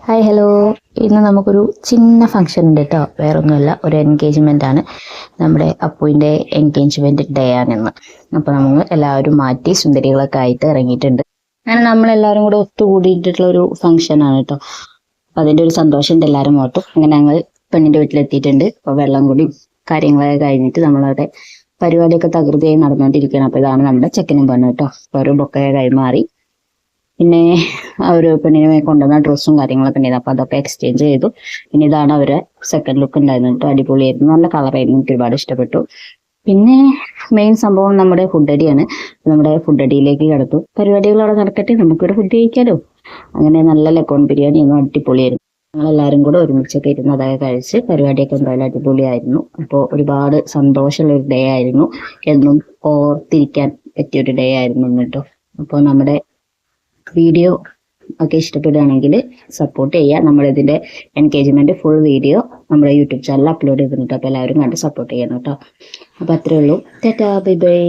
Hi hello. ഇന്ന് നമുക്കൊരു ചിന്ന function ഉണ്ട് കേട്ടോ. വേറൊന്നുമല്ല, ഒരു എൻഗേജ്മെൻ്റ് ആണ്. നമ്മുടെ അപ്പുവിൻ്റെ എൻഗേജ്മെൻറ്റ് ഡേ ആണിന്ന്. അപ്പോൾ നമ്മൾ എല്ലാവരും മാറ്റി സുന്ദരികളൊക്കെ ആയിട്ട് ഇറങ്ങിയിട്ടുണ്ട്. അങ്ങനെ നമ്മളെല്ലാവരും കൂടെ ഒത്തുകൂടിയിട്ടുള്ള ഒരു ഫംഗ്ഷനാണ് കേട്ടോ. അപ്പോൾ അതിൻ്റെ ഒരു സന്തോഷമുണ്ട് എല്ലാവരും ഓട്ടും. അങ്ങനെ ഞങ്ങൾ പെണ്ണിൻ്റെ വീട്ടിലെത്തിയിട്ടുണ്ട്. അപ്പോൾ വെള്ളം കൂടി കാര്യങ്ങളൊക്കെ കഴിഞ്ഞിട്ട് നമ്മളവിടെ പരിപാടിയൊക്കെ തകൃതിയായി നടന്നുകൊണ്ടിരിക്കുകയാണ്. അപ്പോൾ ഇതാണ് നമ്മുടെ ചെക്കനും പെണ്ണും കേട്ടോ. അപ്പോൾ ഒരു ബൊക്കയെ കൈമാറി, പിന്നെ അവർ പെണ്ണിനെ കൊണ്ടുവന്ന ഡ്രസ്സും കാര്യങ്ങളൊക്കെ ഉണ്ടായിരുന്നു. അപ്പോൾ അതൊക്കെ എക്സ്ചേഞ്ച് ചെയ്തു. പിന്നെ ഇതാണ് അവരെ സെക്കൻഡ് ലുക്ക് ഉണ്ടായിരുന്നു കേട്ടോ. അടിപൊളിയായിരുന്നു, നല്ല കളറായിരുന്നു, എനിക്ക് ഒരുപാട് ഇഷ്ടപ്പെട്ടു. പിന്നെ മെയിൻ സംഭവം നമ്മുടെ ഫുഡ് അടിയാണ്. നമ്മുടെ ഫുഡ് അടിയിലേക്ക് കിടത്തു. പരിപാടികൾ അവിടെ നടക്കട്ടെ, നമുക്കിവിടെ ഫുഡ് കഴിക്കാലോ. അങ്ങനെ നല്ല ലക്കോൺ ബിരിയാണി ഒന്നും അടിപൊളിയായിരുന്നു. ഞങ്ങളെല്ലാവരും കൂടെ ഒരുമിച്ചൊക്കെ ഇരുന്ന് അതൊക്കെ കഴിച്ച് പരിപാടിയൊക്കെ എന്തായാലും അടിപൊളിയായിരുന്നു. അപ്പോൾ ഒരുപാട് സന്തോഷമുള്ള ഒരു ഡേ ആയിരുന്നു. എന്നും ഓർത്തിരിക്കാൻ പറ്റിയൊരു ഡേ ആയിരുന്നു കേട്ടോ. അപ്പോൾ നമ്മുടെ വീഡിയോ ഒക്കെ ഇഷ്ടപ്പെടുകയാണെങ്കിൽ സപ്പോർട്ട് ചെയ്യുക. നമ്മളിതിൻ്റെ എൻഗേജ്മെൻറ്റ് ഫുൾ വീഡിയോ നമ്മുടെ യൂട്യൂബ് ചാനലിൽ അപ്ലോഡ് ചെയ്തിട്ടുണ്ട്. അപ്പോൾ എല്ലാവരും കണ്ട് സപ്പോർട്ട് ചെയ്യണം കേട്ടോ. അപ്പോൾ അത്രയേ ഉള്ളൂ. Tata, bye bye.